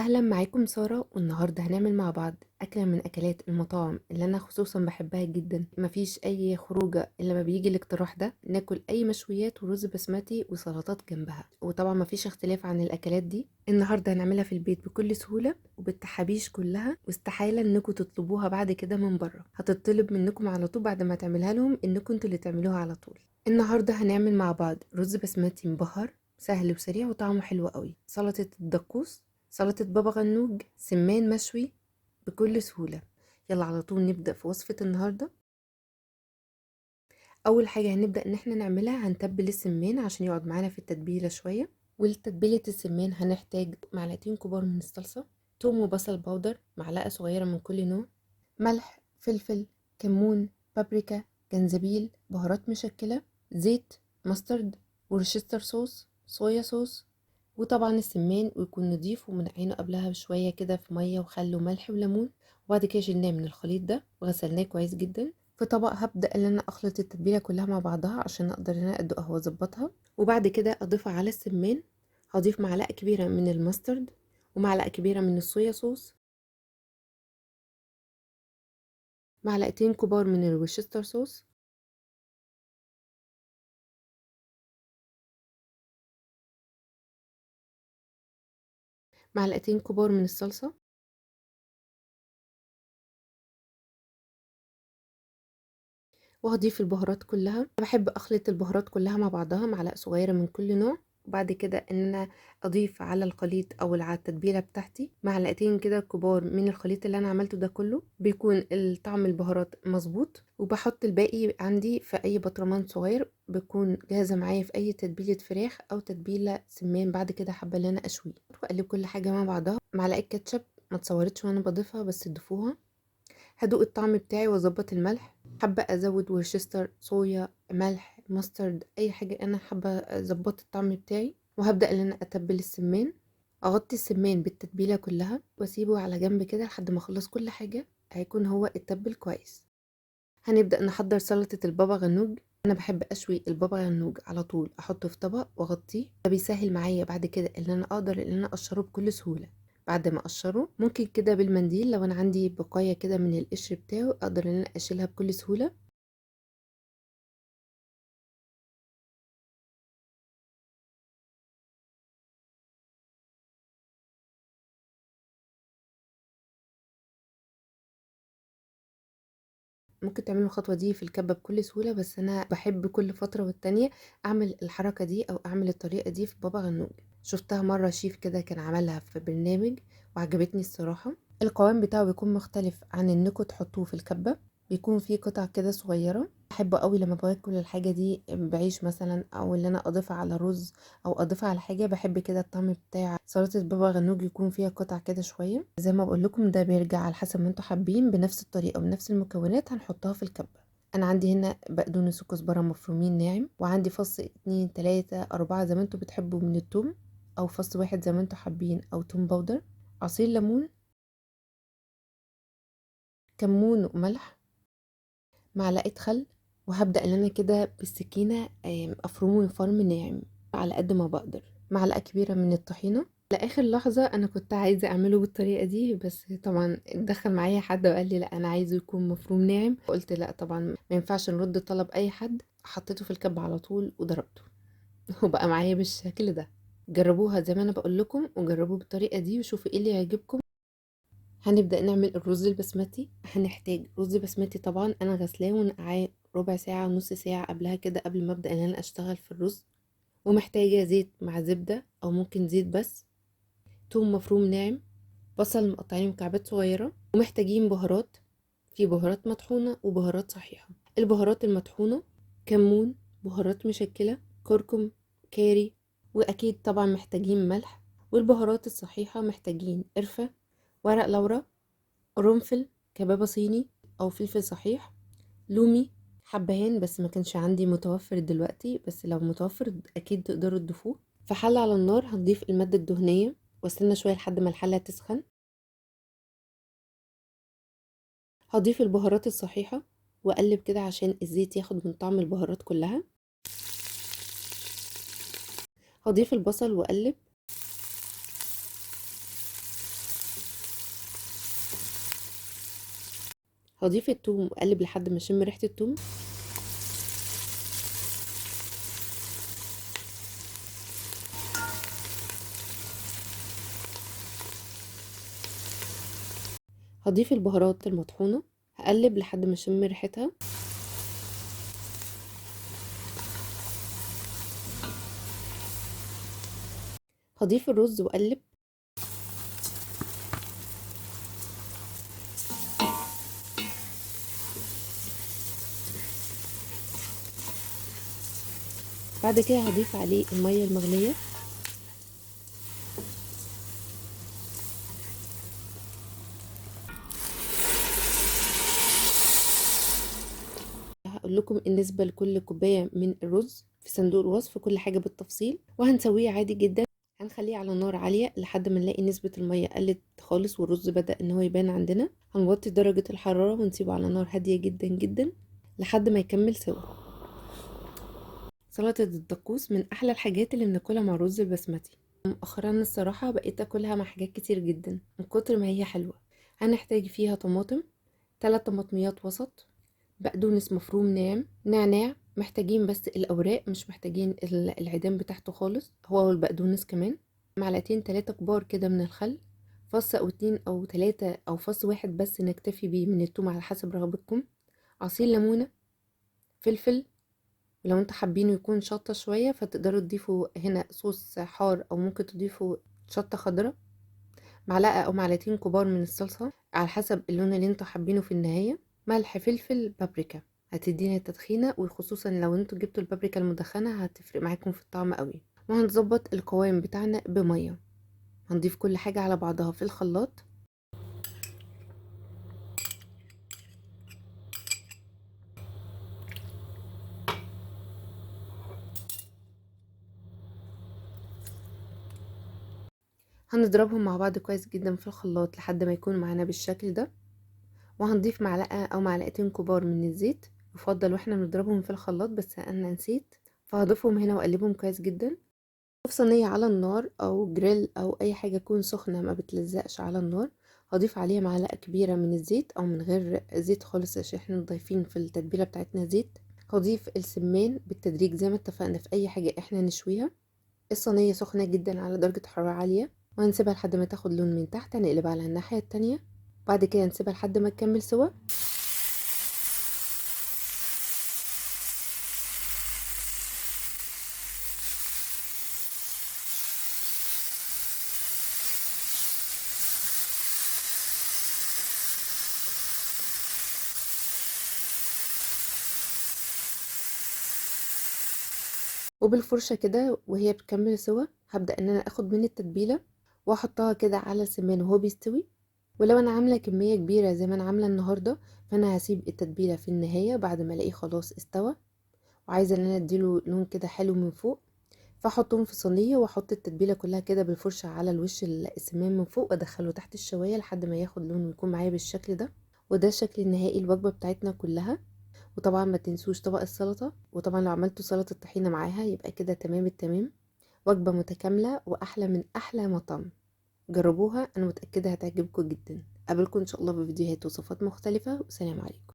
اهلا معاكم سارة، والنهاردة هنعمل مع بعض اكلة من اكلات المطاعم اللي انا خصوصا بحبها جدا. مفيش اي خروجة الا ما بيجي الاقتراح ده، ناكل اي مشويات ورز بسمتي وسلطات جنبها. وطبعا مفيش اختلاف عن الاكلات دي. النهاردة هنعملها في البيت بكل سهولة وبالتحابيش كلها، واستحالة انكم تطلبوها بعد كده من بره. هتطلب منكم على طول بعد ما تعملها لهم انكم انتوا اللي تعملوها على طول. النهاردة هنعمل مع بعض رز بسمتي مبهر سهل وسريع وطعمه حلو قوي، سلطة الدقوس، سلطة بابا غنوج، سمان مشوي بكل سهولة. يلا على طول نبدأ في وصفة النهاردة. أول حاجة هنبدأ إن احنا نعملها، هنتبل السمان عشان يقعد معانا في التتبيلة شوية. ولتتبيلة السمان هنحتاج معلقتين كبار من الصلصة، توم وبصل بودر معلقة صغيرة من كل نوع، ملح، فلفل، كمون، بابريكا، جنزبيل، بهارات مشكلة، زيت، ماسترد، ورشستر صوص، صويا صوص، وطبعا السمان ويكون نضيف ومنقعينه قبلها بشوية كده في مية وخل وملح وليمون. وبعد كده شلناه من الخليط ده وغسلناه كويس جدا. في طبق هبدأ ان انا اخلط التتبيلة كلها مع بعضها عشان اقدر ان انا ادوقها واظبطها. وبعد كده اضيفها على السمان. هضيف معلقة كبيرة من الماسترد ومعلقة كبيرة من الصويا صوص، معلقتين كبار من الورشستر صوص، معلقتين كبار من الصلصة، وهضيف البهارات كلها. بحب اخلط البهارات كلها مع بعضها، معلقه صغيره من كل نوع. وبعد كده ان انا اضيف على الخليط او على التتبيله بتاعتي معلقتين كده كبار من الخليط اللي انا عملته ده كله، بيكون الطعم البهارات مظبوط. وبحط الباقي عندي في اي برطمان صغير بيكون جاهزه معايا في اي تتبيله فراخ او تتبيله سمان. بعد كده حابه ان انا اشويه واقلب كل حاجه مع بعضها. معلقه كاتشب ما اتصورتش وانا بضيفها بس تضيفوها. هدوق الطعم بتاعي واظبط الملح، حابه ازود ورشستر، صويا، ملح، ماسترد، اي حاجه انا حابه اظبط الطعم بتاعي. وهبدا ان انا اتبل السمان، اغطي السمان بالتتبيله كلها واسيبه على جنب كده لحد ما اخلص كل حاجه، هيكون هو اتبل كويس. هنبدا نحضر سلطه البابا غنوج. انا بحب اشوي البابا غنوج على طول، احطه في طبق واغطيه. ده بيسهل معايا بعد كده ان انا اقدر ان انا اقشره بكل سهوله. بعد ما اقشره ممكن كده بالمنديل، لو انا عندي بقايا كده من القشر بتاعه اقدر ان انا اشيلها بكل سهوله. ممكن تعملوا الخطوه دي في الكبه بكل سهوله، بس انا بحب كل فتره والتانيه اعمل الحركه دي او اعمل الطريقه دي في بابا غنوج. شفتها مره شيف كده كان عملها في برنامج وعجبتني الصراحه. القوام بتاعه بيكون مختلف عن انكم تحطوه في الكبة، بيكون فيه قطع كده صغيرة. بحبه قوي لما باكل الحاجة دي بعيش مثلا، او اللي انا اضيفها على رز او اضيفها على حاجة. بحب كده الطعم بتاع سلطة بابا غنوج يكون فيها قطع كده شوية. زي ما بقول لكم ده بيرجع على حسب ما انتوا حابين، بنفس الطريقة وبنفس المكونات هنحطها في الكبة. انا عندي هنا بقدونس وكزبرة مفرومين ناعم، وعندي فص اتنين تلاتة اربعة زي ما انتوا بتحبوا من التوم، او فص واحد زي ما انتوا حابين، او توم باودر، عصير ليمون، كمون وملح، معلقة خل. وهبدأ ان انا كده بالسكينة افرمه فرم ناعم على قد ما بقدر. معلقة كبيرة من الطحينة. لآخر لحظة انا كنت عايزة اعمله بالطريقة دي، بس طبعا اتدخل معايا حد وقال لي لا انا عايزه يكون مفروم ناعم. قلت لا طبعا ما ينفعش نرد طلب اي حد. حطيته في الكب على طول وضربته وبقى معايا بالشكل ده. جربوها زي ما انا بقول لكم، وجربوه بالطريقة دي وشوفوا ايه اللي يعجبكم. هنبدأ نعمل الرز البسمتي. هنحتاج رز بسمتي طبعا انا غسلاه ونقعاه ربع ساعة ونص ساعة قبلها كده، قبل ما ابدأ ان انا اشتغل في الرز. ومحتاجة زيت مع زبدة او ممكن زيت بس، توم مفروم ناعم، بصل مقطعين مكعبات صغيرة. ومحتاجين بهارات، في بهارات مطحونة وبهارات صحيحة. البهارات المطحونة كمون، بهارات مشكلة، كركم، كاري، واكيد طبعا محتاجين ملح. والبهارات الصحيحة محتاجين قرفة، ورق لورا، قرنفل، كبابة صيني او فلفل صحيح، لومي، حبهان بس ما كانش عندي متوفر دلوقتي، بس لو متوفر اكيد تقدروا تضيفوه. في حلة على النار هنضيف المادة الدهنية واستنى شوية لحد ما الحلة تسخن. هضيف البهارات الصحيحة واقلب كده عشان الزيت ياخد من طعم البهارات كلها. هضيف البصل واقلب. هضيف التوم واقلب لحد ما اشم ريحه التوم. هضيف البهارات المطحونه، هقلب لحد ما اشم ريحتها. هضيف الرز واقلب. بعد كده هضيف عليه الميه المغليه. هقول لكم النسبه لكل كوبايه من الرز في صندوق الوصف، كل حاجه بالتفصيل، وهنسويه عادي جدا. هنخليه على نار عاليه لحد ما نلاقي نسبه الميه قلت خالص والرز بدأ ان هو يبان عندنا. هنوطي درجه الحراره ونسيبه على نار هاديه جدا جدا لحد ما يكمل سوا. سلطه الدقوس من احلى الحاجات اللي بناكلها مع الرز البسمتي. مؤخرا الصراحه بقيت اكلها مع حاجات كتير جدا من كتر ما هي حلوه. هنحتاج فيها طماطم، 3 طماطميات وسط، بقدونس مفروم ناعم، نعناع محتاجين بس الأوراق، مش محتاجين العيدان بتاعته خالص، هو والبقدونس كمان. معلقتين 3 كبار كده من الخل، فص أو 2 أو 3 أو فص واحد بس نكتفي بيه من التوم على حسب رغبتكم، عصير ليمونة، فلفل، ولو انتوا حابينه يكون شطة شوية فتقدروا تضيفوا هنا صوص حار أو ممكن تضيفوا شطة خضراء، معلقة أو معلقتين كبار من الصلصة على حسب اللون اللي انتوا حابينه في النهاية، ملح، فلفل، بابريكا هتدينا تدخينة، وخصوصا لو انتوا جبتوا البابريكا المدخنة هتفرق معاكم في الطعم قوي. وهنظبط القوام بتاعنا بمية. هنضيف كل حاجة على بعضها في الخلاط. هنضربهم مع بعض كويس جدا في الخلاط لحد ما يكون معانا بالشكل ده. وهنضيف معلقة أو معلقتين كبار من الزيت، يفضل واحنا بنضربهم في الخلاط، بس أنا نسيت، فهضيفهم هنا وأقلبهم كويس جدا في صينية على النار أو جريل أو أي حاجة تكون سخنة ما بتلزقش على النار. هضيف عليها معلقة كبيرة من الزيت أو من غير زيت خالص عشان احنا ضايفين في التتبيلة بتاعتنا زيت. هضيف السمان بالتدريج زي ما اتفقنا في أي حاجة احنا نشويها. الصينية سخنة جدا على درجة حرارة عالية، وهنسيبها لحد ما تاخد لون من تحت، هنقلبها على الناحية التانية، بعد كده نسيبها لحد ما تكمل سوا. وبالفرشة كده وهي بتكمل سوا هبدأ ان انا اخد من التتبيلة واحطها كده على السمان وهو بيستوي. ولو انا عاملة كمية كبيرة زي ما انا عاملة النهاردة، فانا هسيب التتبيلة في النهاية بعد ما الاقيه خلاص استوى وعايزة ان انا اديله لون كده حلو من فوق، فاحطهم في صينية واحط التتبيلة كلها كده بالفرشة على الوش السمان من فوق وادخله تحت الشواية لحد ما ياخد لون ويكون معايا بالشكل ده. وده الشكل النهائي الوجبة بتاعتنا كلها. وطبعا ما تنسوش طبق السلطة، وطبعا لو عملتوا سلطة طحينة معاها يبقى كده تمام التمام. وجبة متكاملة واحلى من احلى مطعم. جربوها، انا متأكدة هتعجبكم جدا. قابلكم ان شاء الله بفيديوهات وصفات مختلفة، وسلام عليكم.